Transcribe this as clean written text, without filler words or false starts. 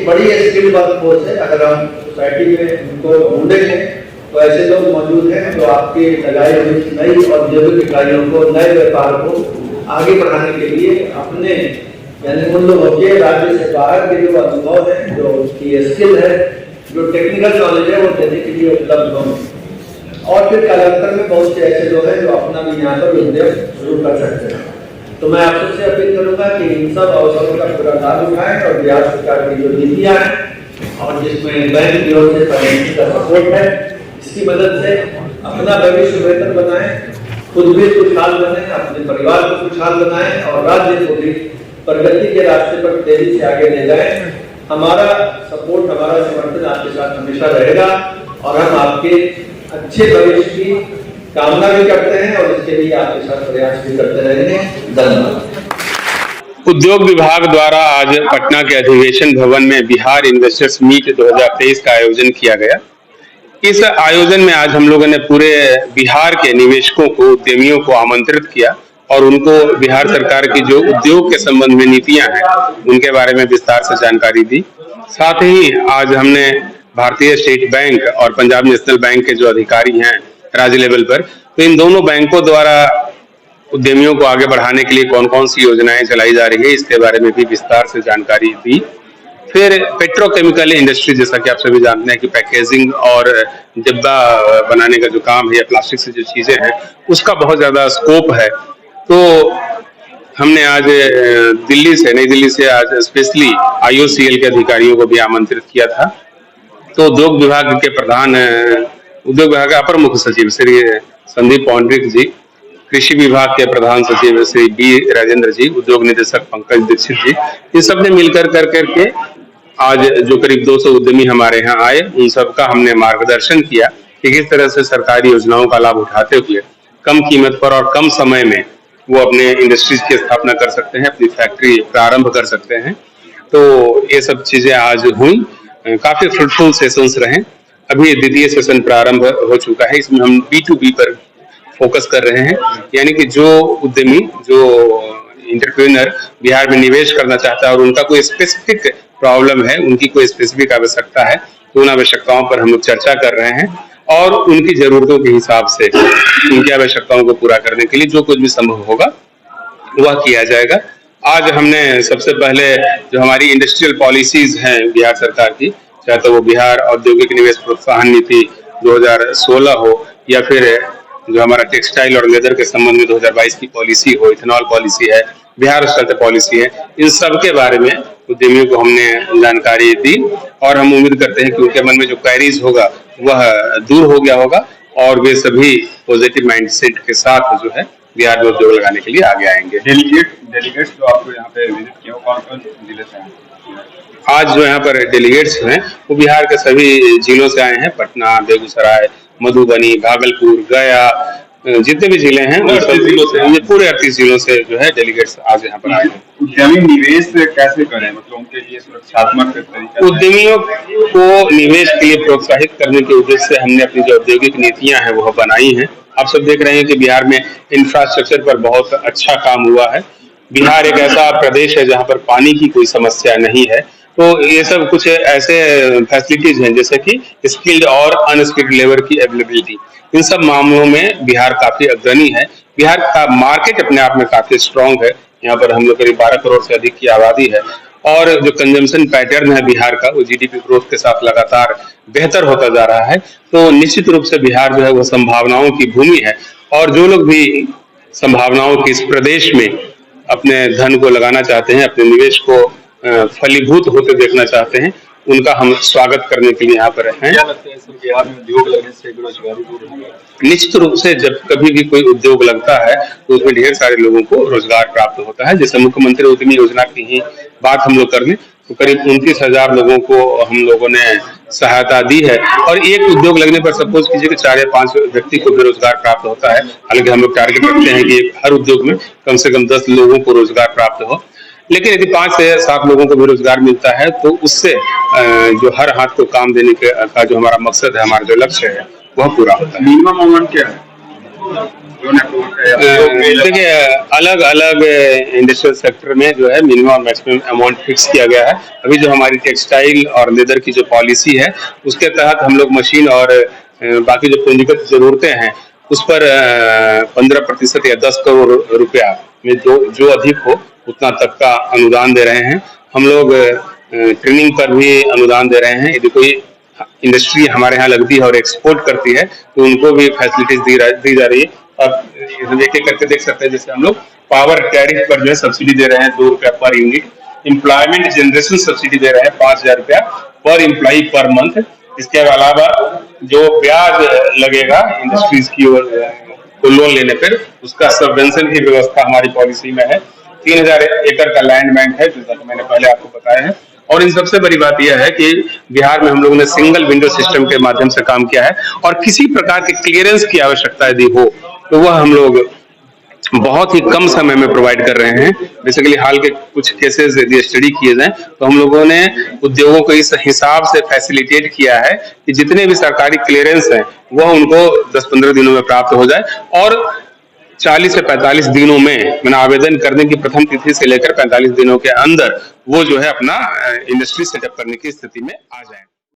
बड़ी skill workforce है। अगर हम सोसाइटी में उनको ढूंढेंगे तो ऐसे लोग मौजूद हैं जो आपके लगाई हुई नई औद्योगिक इकाइयों को, नए व्यापार को आगे बढ़ाने के लिए अपने यानी उन लोगों के राज्य से बाहर के जो अनुभव है, जो उसकी स्किल है, जो टेक्निकल नॉलेज है, वो देने के लिए उपलब्ध हों। और फिर कालांतर में बहुत से ऐसे लोग हैं जो अपना भी यहाँ पर उद्योग शुरू कर सकते हैं। तो मैं आप सबसे अपील करूंगा कि इन सब अवसरों का पूरा लाभ उठाएं और बिहार सरकार की जो नीतियां हैं और जिसमें बैंक की ओर से फाइनेंशियल का सपोर्ट है, इसकी मदद से अपना भविष्य बेहतर बनाएं, खुद भी खुशहाल बने, अपने परिवार को खुशहाल बनाएं और राज्य को भी प्रगति के रास्ते पर तेजी से आगे ले जाएं। हमारा सपोर्ट, हमारा समर्थन आपके साथ हमेशा रहेगा और हम आपके अच्छे भविष्य की कामना भी करते हैं और इसके लिए आपके साथ प्रयास भी करते रहेंगे। धन्यवाद। उद्योग विभाग द्वारा आज पटना के अधिवेशन भवन में बिहार इन्वेस्टर्स मीट 2023 का आयोजन किया गया। इस आयोजन में आज हम लोगों ने पूरे बिहार के निवेशकों को, उद्यमियों को आमंत्रित किया और उनको बिहार सरकार की जो उद्योग के संबंध में नीतियां हैं उनके बारे में विस्तार से जानकारी दी। साथ ही आज हमने भारतीय स्टेट बैंक और पंजाब नेशनल बैंक के जो अधिकारी हैं राज्य लेवल पर, तो इन दोनों बैंकों द्वारा उद्यमियों को आगे बढ़ाने के लिए कौन कौन सी योजनाएं चलाई जा रही है इसके बारे में भी विस्तार से जानकारी दी। फिर पेट्रोकेमिकल इंडस्ट्री, जैसा कि आप सभी जानते हैं कि पैकेजिंग और डिब्बा बनाने का जो काम है या प्लास्टिक से जो चीजें हैं उसका बहुत ज्यादा स्कोप है। तो हमने आज नई दिल्ली से आज स्पेशली IOCL के अधिकारियों को भी आमंत्रित किया था। तो उद्योग विभाग के अपर मुख्य सचिव श्री संदीप पौंड्रिक जी, कृषि विभाग के प्रधान सचिव श्री B राजेंद्र जी, उद्योग निदेशक पंकज दीक्षित जी, इन सब ने मिलकर करके आज जो करीब 200 उद्यमी हमारे यहाँ आए, उन सबका हमने मार्गदर्शन किया कि किस तरह से सरकारी योजनाओं का लाभ उठाते हुए कम कीमत पर और कम समय में वो अपने इंडस्ट्रीज की स्थापना कर सकते हैं, अपनी फैक्ट्री प्रारंभ कर सकते हैं। तो ये सब चीजें आज हुई, काफी फ्रूटफुल सेशंस रहे। अभी द्वितीय सेशन प्रारंभ हो चुका है, इसमें हम B2B पर फोकस कर रहे हैं, यानी कि जो उद्यमी, जो एंटरप्रेन्योर बिहार में निवेश करना चाहता है और उनका कोई स्पेसिफिक प्रॉब्लम है, उनकी कोई स्पेसिफिक आवश्यकता है, तो उन आवश्यकताओं पर हम लोग चर्चा कर रहे हैं और उनकी जरूरतों के हिसाब से उनकी आवश्यकताओं को पूरा करने के लिए जो कुछ भी संभव होगा वह किया जाएगा। आज हमने सबसे पहले जो हमारी इंडस्ट्रियल पॉलिसीज हैं बिहार सरकार की, चाहे तो वो बिहार औद्योगिक निवेश प्रोत्साहन नीति 2016 हो या फिर जो हमारा टेक्सटाइल और लेदर के संबंध में 2022 की पॉलिसी हो, इथेनॉल पॉलिसी है, बिहार स्टार्ट पॉलिसी है, इन सब के बारे में उद्यमियों को हमने जानकारी दी और हम उम्मीद करते हैं कि उनके मन में जो क्वेरीज होगा वह दूर हो गया होगा और वे सभी पॉजिटिव माइंडसेट के साथ जो है बिहार में उद्योग लगाने के लिए आगे आएंगे। डेलीगेट्स जो आपको यहाँ पे विजिट किया, कौन-कौन जिले से हैं? आज जो यहाँ पर डेलीगेट्स हैं वो बिहार के सभी जिलों से आए हैं। पटना, बेगूसराय, मधुबनी, भागलपुर, गया, जितने भी जिले हैं उन सब जिलों से, ये पूरे 38 जिलों से जो है डेलीगेट्स आज यहाँ पर आए हैं। उद्यमी निवेश कैसे करें, मतलब उनके लिए सुरक्षात्मक तरीका? उद्यमियों को निवेश के लिए प्रोत्साहित करने के उद्देश्य से हमने अपनी जो औद्योगिक नीतियां हैं वह बनाई हैं। आप सब देख रहे हैं कि बिहार में इंफ्रास्ट्रक्चर पर बहुत अच्छा काम हुआ है। बिहार एक ऐसा प्रदेश है जहाँ पर पानी की कोई समस्या नहीं है। तो ये सब कुछ ऐसे फैसिलिटीज हैं जैसे कि स्किल्ड और अनस्किल्ड लेबर की अवेलेबिलिटी, इन सब मामलों में बिहार काफी अग्रणी है। बिहार का मार्केट अपने आप में काफी स्ट्रांग है। यहाँ पर हम लोग करीब 12 करोड़ से अधिक की आबादी है और जो कंजम्पशन पैटर्न है बिहार का वो GDP ग्रोथ के साथ लगातार बेहतर होता जा रहा है। तो निश्चित रूप से बिहार जो है वो संभावनाओं की भूमि है और जो लोग भी संभावनाओं के इस प्रदेश में अपने धन को लगाना चाहते हैं, अपने निवेश को फलीभूत होते देखना चाहते हैं, उनका हम स्वागत करने के लिए यहाँ पर हैं। क्या लगता है सर, बिहार में उद्योग लगने से बेरोजगारी दूर होगी? निश्चित रूप से जब कभी भी कोई उद्योग लगता है तो उसमें ढेर सारे लोगों को रोजगार प्राप्त होता है। जैसे मुख्यमंत्री उद्यमी योजना की ही बात हम लोग कर लें तो करीब 29,000 लोगों को हम लोगों ने सहायता दी है और एक उद्योग लगने पर सपोज कीजिए कि 4 या 5 व्यक्ति को भी रोजगार प्राप्त होता है। हालांकि हम लोग टारगेट रखते हैं कि हर उद्योग में कम से कम 10 लोगों को रोजगार प्राप्त हो, लेकिन यदि 5 से 7 लोगों को भी रोजगार मिलता है तो उससे जो हर हाथ को काम देने का जो हमारा मकसद है, हमारा जो लक्ष्य है वह पूरा होता है। मिनिमम अमाउंट क्या है? उन्होंने अप्रूवल किया? देखिए, अलग अलग इंडस्ट्रियल सेक्टर में जो है मिनिमम और मैक्सिमम अमाउंट फिक्स किया गया है। अभी जो हमारी टेक्सटाइल और लेदर की जो पॉलिसी है उसके तहत हम लोग मशीन और बाकी जो पूंजीगत जरूरतें हैं उस पर 15% या 10 करोड़ रुपया में जो अधिक हो उतना तक का अनुदान दे रहे हैं। हम लोग ट्रेनिंग पर भी अनुदान दे रहे हैं। यदि कोई इंडस्ट्री हमारे यहाँ लगती है और एक्सपोर्ट करती है तो उनको भी फैसिलिटीज दी जा रही है। अब हम एक एक करके देख सकते हैं, जैसे हम लोग पावर टैरिफ पर जो है सब्सिडी दे रहे हैं 2 रुपया per unit, employment generation subsidy दे रहे हैं 5,000 रुपया पर एम्प्लॉई पर मंथ। इसके अलावा जो ब्याज लगेगा इंडस्ट्रीज की ओर को लोन लेने पर उसका सबवेंशन की व्यवस्था हमारी पॉलिसी में है। 3,000 एकड़ का लैंड बैंक है, जैसा कि मैंने पहले आपको बताया है। और इन सबसे बड़ी बात यह है कि बिहार में हम लोगों ने सिंगल विंडो सिस्टम के माध्यम से काम किया है और किसी प्रकार के क्लियरेंस की आवश्यकता यदि हो तो वह हम लोग बहुत ही कम समय में प्रोवाइड कर रहे हैं। बेसिकली हाल के कुछ केसेस यदि स्टडी किए जाएं तो हम लोगों ने उद्योगों को इस हिसाब से फैसिलिटेट किया है कि जितने भी सरकारी क्लियरेंस हैं वह उनको 10-15 दिनों में प्राप्त हो जाए और 40 से 45 दिनों में मैंने आवेदन करने की प्रथम तिथि से लेकर 45 दिनों के अंदर वो जो है अपना इंडस्ट्री सेटअप करने की स्थिति में आ जाए।